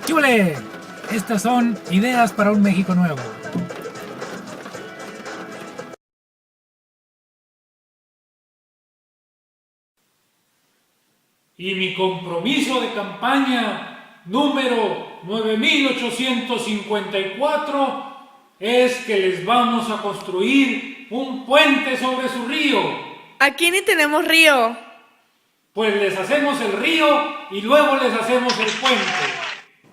¡Chule! Estas son ideas para un México nuevo. Y mi compromiso de campaña número 9854 es que les vamos a construir un puente sobre su río. Aquí ni tenemos río. Pues les hacemos el río y luego les hacemos el puente.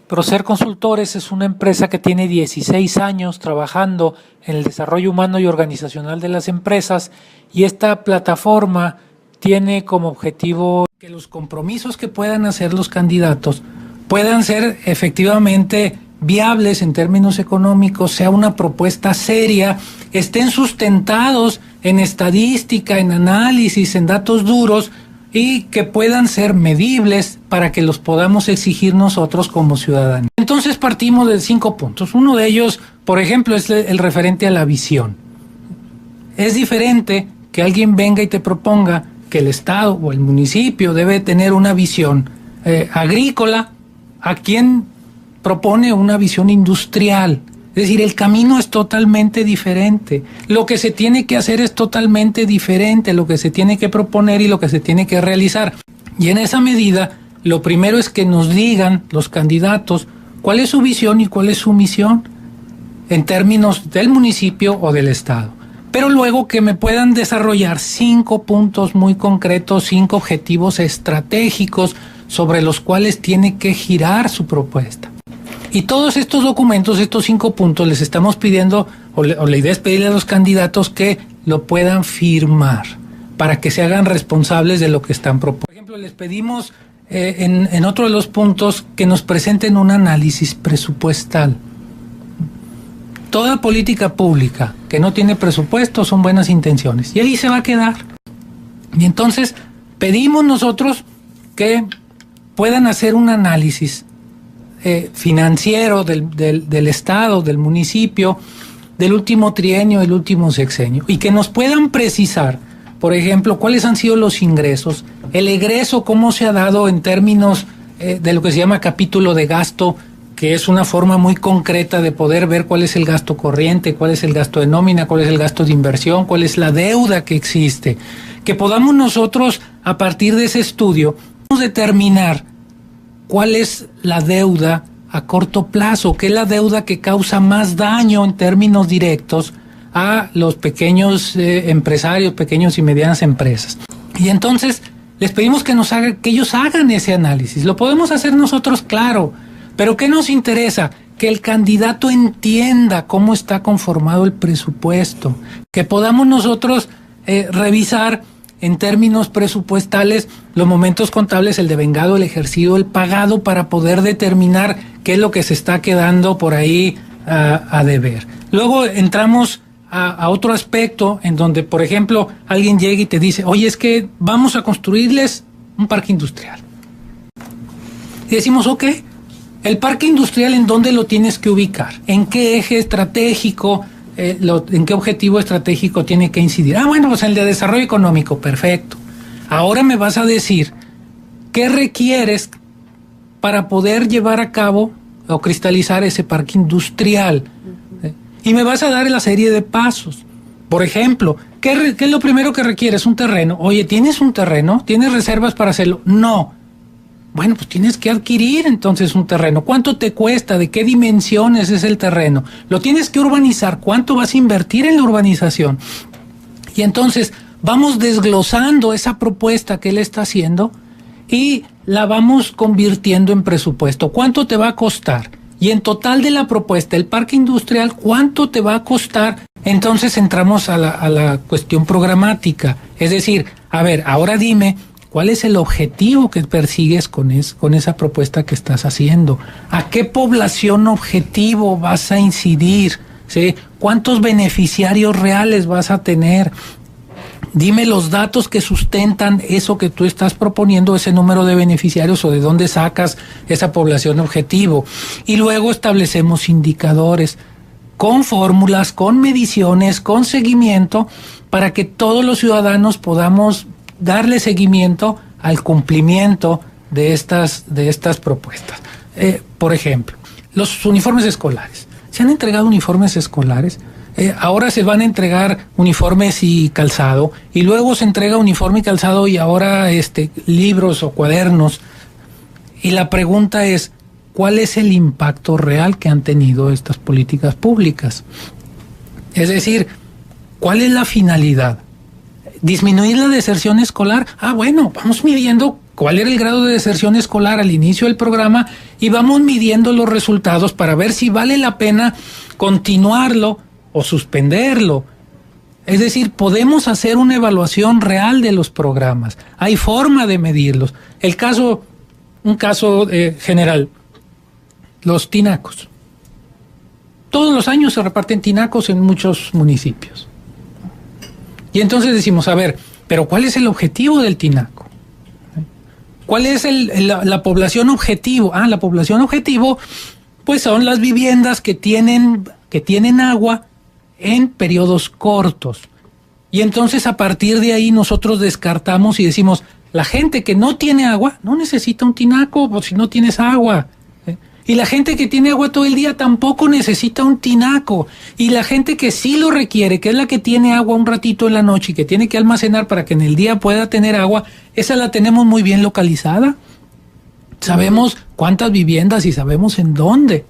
Procer Consultores es una empresa que tiene 16 años trabajando en el desarrollo humano y organizacional de las empresas, y esta plataforma tiene como objetivo que los compromisos que puedan hacer los candidatos puedan ser efectivamente viables en términos económicos, sea una propuesta seria, estén sustentados en estadística, en análisis, en datos duros, y que puedan ser medibles para que los podamos exigir nosotros como ciudadanos. Entonces partimos de 5 puntos. Uno de ellos, por ejemplo, es el referente a la visión. Es diferente que alguien venga y te proponga que el Estado o el municipio debe tener una visión agrícola, a quien propone una visión industrial. Es decir, el camino es totalmente diferente. Lo que se tiene que hacer es totalmente diferente, lo que se tiene que proponer y lo que se tiene que realizar. Y en esa medida, lo primero es que nos digan los candidatos cuál es su visión y cuál es su misión en términos del municipio o del Estado. Pero luego que me puedan desarrollar 5 puntos muy concretos, 5 objetivos estratégicos sobre los cuales tiene que girar su propuesta. Y todos estos documentos, estos 5 puntos, les estamos pidiendo, o la idea es pedirle a los candidatos que lo puedan firmar para que se hagan responsables de lo que están proponiendo. Por ejemplo, les pedimos en otro de los puntos que nos presenten un análisis presupuestal. Toda política pública que no tiene presupuesto son buenas intenciones, y ahí se va a quedar. Y entonces pedimos nosotros que puedan hacer un análisis financiero del Estado, del municipio, del último trienio, del último sexenio, y que nos puedan precisar, por ejemplo, cuáles han sido los ingresos, el egreso, cómo se ha dado en términos de lo que se llama capítulo de gasto, que es una forma muy concreta de poder ver cuál es el gasto corriente, cuál es el gasto de nómina, cuál es el gasto de inversión, cuál es la deuda que existe. Que podamos nosotros, a partir de ese estudio, determinar cuál es la deuda a corto plazo, qué es la deuda que causa más daño en términos directos a los pequeños empresarios, pequeños y medianas empresas. Y entonces les pedimos que ellos hagan ese análisis. Lo podemos hacer nosotros, claro, pero ¿qué nos interesa? Que el candidato entienda cómo está conformado el presupuesto, que podamos nosotros revisar en términos presupuestales los momentos contables, el devengado, el ejercido, el pagado, para poder determinar qué es lo que se está quedando por ahí a deber. Luego entramos a otro aspecto en donde, por ejemplo, alguien llega y te dice, oye, es que vamos a construirles un parque industrial. Y decimos, ok, el parque industrial, ¿en dónde lo tienes que ubicar? ¿En qué eje estratégico? ¿En qué objetivo estratégico tiene que incidir? Bueno, pues el de desarrollo económico, perfecto. Ahora me vas a decir qué requieres para poder llevar a cabo o cristalizar ese parque industrial. Y me vas a dar la serie de pasos. Por ejemplo, ¿qué es lo primero que requieres? Un terreno. Oye, ¿tienes un terreno? ¿Tienes reservas para hacerlo? No. Bueno, pues tienes que adquirir entonces un terreno. ¿Cuánto te cuesta? ¿De qué dimensiones es el terreno? Lo tienes que urbanizar. ¿Cuánto vas a invertir en la urbanización? Y entonces vamos desglosando esa propuesta que él está haciendo y la vamos convirtiendo en presupuesto. ¿Cuánto te va a costar? Y en total de la propuesta, el parque industrial, ¿cuánto te va a costar? Entonces entramos a la cuestión programática. Es decir, a ver, ahora dime, ¿cuál es el objetivo que persigues con esa propuesta que estás haciendo? ¿A qué población objetivo vas a incidir? ¿Sí? ¿Cuántos beneficiarios reales vas a tener? Dime los datos que sustentan eso que tú estás proponiendo, ese número de beneficiarios, o de dónde sacas esa población objetivo. Y luego establecemos indicadores con fórmulas, con mediciones, con seguimiento, para que todos los ciudadanos podamos darle seguimiento al cumplimiento de estas propuestas. Por ejemplo, los uniformes escolares. Se han entregado uniformes escolares. Ahora se van a entregar uniformes y calzado, y luego se entrega uniforme y calzado y ahora libros o cuadernos. Y la pregunta es, ¿cuál es el impacto real que han tenido estas políticas públicas? Es decir, ¿cuál es la finalidad? ¿Disminuir la deserción escolar? Bueno, vamos midiendo cuál era el grado de deserción escolar al inicio del programa y vamos midiendo los resultados para ver si vale la pena continuarlo o suspenderlo. Es decir, podemos hacer una evaluación real de los programas. Hay forma de medirlos. Un caso general, los tinacos. Todos los años se reparten tinacos en muchos municipios. Y entonces decimos, a ver, pero ¿cuál es el objetivo del tinaco? ¿Cuál es la población objetivo? La población objetivo, pues son las viviendas que tienen agua en periodos cortos. Y entonces a partir de ahí nosotros descartamos y decimos, la gente que no tiene agua no necesita un tinaco, pues si no tienes agua. Y la gente que tiene agua todo el día tampoco necesita un tinaco. Y la gente que sí lo requiere, que es la que tiene agua un ratito en la noche y que tiene que almacenar para que en el día pueda tener agua, esa la tenemos muy bien localizada. Sabemos cuántas viviendas y sabemos en dónde.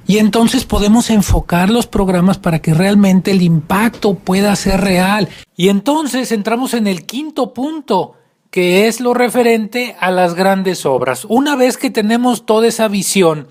Y entonces podemos enfocar los programas para que realmente el impacto pueda ser real. Y entonces entramos en el quinto punto, que es lo referente a las grandes obras. Una vez que tenemos toda esa visión,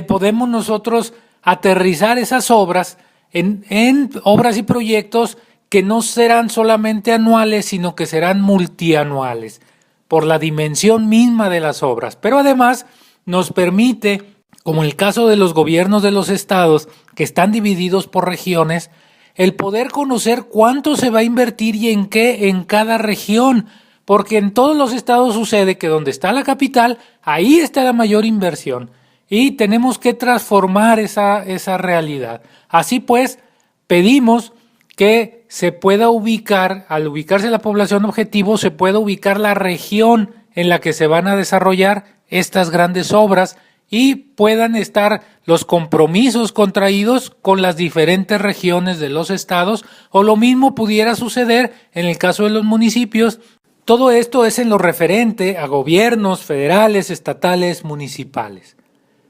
podemos nosotros aterrizar esas obras en obras y proyectos que no serán solamente anuales, sino que serán multianuales, por la dimensión misma de las obras. Pero además nos permite, como en el caso de los gobiernos de los estados, que están divididos por regiones, el poder conocer cuánto se va a invertir y en qué en cada región, porque en todos los estados sucede que donde está la capital, ahí está la mayor inversión y tenemos que transformar esa realidad. Así pues, pedimos que se pueda ubicar, al ubicarse la población objetivo, se pueda ubicar la región en la que se van a desarrollar estas grandes obras y puedan estar los compromisos contraídos con las diferentes regiones de los estados, o lo mismo pudiera suceder en el caso de los municipios. Todo esto es en lo referente a gobiernos federales, estatales, municipales.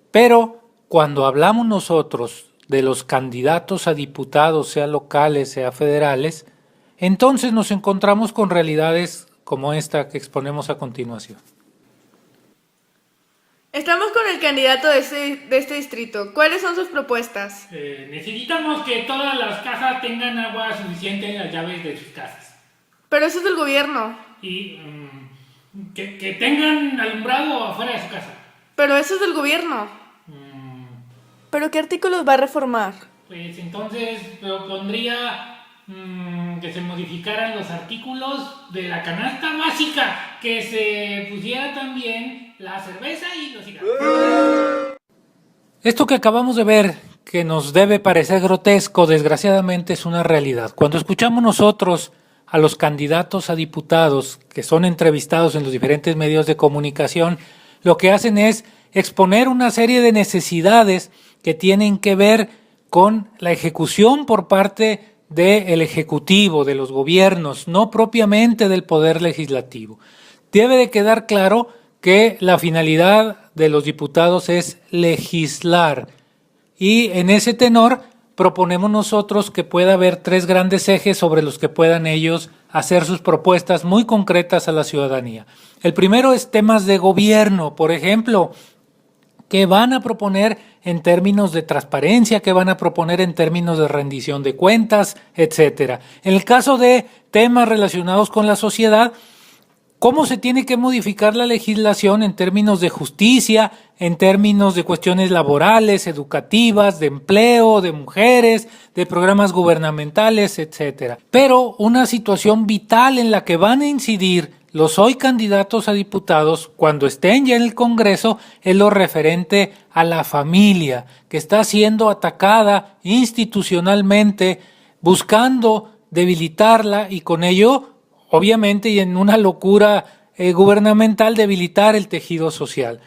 Pero cuando hablamos nosotros de los candidatos a diputados, sea locales, sea federales, entonces nos encontramos con realidades como esta que exponemos a continuación. Estamos con el candidato de este distrito. ¿Cuáles son sus propuestas? Necesitamos que todas las casas tengan agua suficiente en las llaves de sus casas. Pero eso es del gobierno. Y que tengan alumbrado afuera de su casa. Pero eso es del gobierno. ¿Pero qué artículos va a reformar? Pues entonces pondría que se modificaran los artículos de la canasta básica, que se pusiera también la cerveza y los cigarros. Esto que acabamos de ver, que nos debe parecer grotesco, desgraciadamente es una realidad. Cuando escuchamos nosotros a los candidatos a diputados que son entrevistados en los diferentes medios de comunicación, lo que hacen es exponer una serie de necesidades que tienen que ver con la ejecución por parte del Ejecutivo, de los gobiernos, no propiamente del Poder Legislativo. Debe de quedar claro que la finalidad de los diputados es legislar, y en ese tenor proponemos nosotros que pueda haber 3 grandes ejes sobre los que puedan ellos hacer sus propuestas muy concretas a la ciudadanía. El primero es temas de gobierno, por ejemplo, ¿qué van a proponer en términos de transparencia? ¿Qué van a proponer en términos de rendición de cuentas? Etcétera. En el caso de temas relacionados con la sociedad, ¿cómo se tiene que modificar la legislación en términos de justicia, en términos de cuestiones laborales, educativas, de empleo, de mujeres, de programas gubernamentales, etcétera? Pero una situación vital en la que van a incidir los hoy candidatos a diputados cuando estén ya en el Congreso es lo referente a la familia, que está siendo atacada institucionalmente, buscando debilitarla y con ello, obviamente, y en una locura gubernamental, debilitar el tejido social.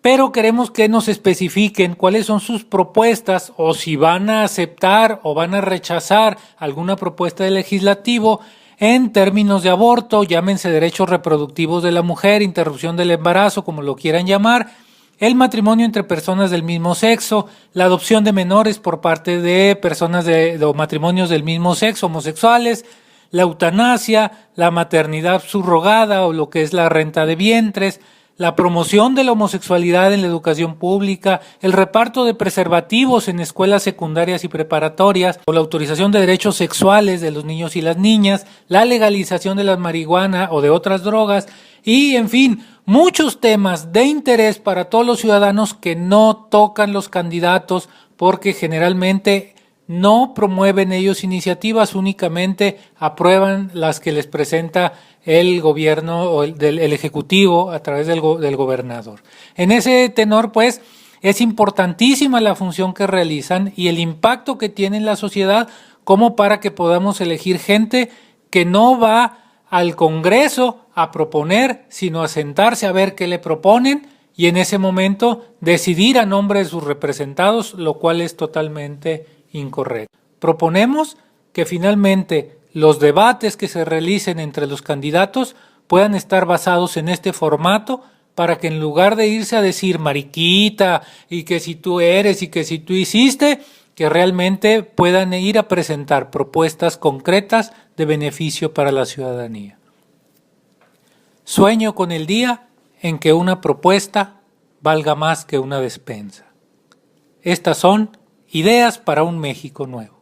pero queremos que nos especifiquen cuáles son sus propuestas o si van a aceptar o van a rechazar alguna propuesta del legislativo en términos de aborto, llámense derechos reproductivos de la mujer, interrupción del embarazo, como lo quieran llamar, el matrimonio entre personas del mismo sexo, la adopción de menores por parte de personas o matrimonios del mismo sexo, homosexuales, la eutanasia, la maternidad subrogada o lo que es la renta de vientres, la promoción de la homosexualidad en la educación pública, el reparto de preservativos en escuelas secundarias y preparatorias, o la autorización de derechos sexuales de los niños y las niñas, la legalización de la marihuana o de otras drogas, y en fin, muchos temas de interés para todos los ciudadanos que no tocan los candidatos porque generalmente no promueven ellos iniciativas, únicamente aprueban las que les presenta el gobierno o el ejecutivo a través del gobernador. En ese tenor, pues, es importantísima la función que realizan y el impacto que tiene en la sociedad como para que podamos elegir gente que no va al Congreso a proponer, sino a sentarse a ver qué le proponen y en ese momento decidir a nombre de sus representados, lo cual es totalmente incorrecto. Proponemos que finalmente los debates que se realicen entre los candidatos puedan estar basados en este formato para que en lugar de irse a decir mariquita y que si tú eres y que si tú hiciste, que realmente puedan ir a presentar propuestas concretas de beneficio para la ciudadanía. Sueño con el día en que una propuesta valga más que una despensa. Estas son ideas para un México nuevo.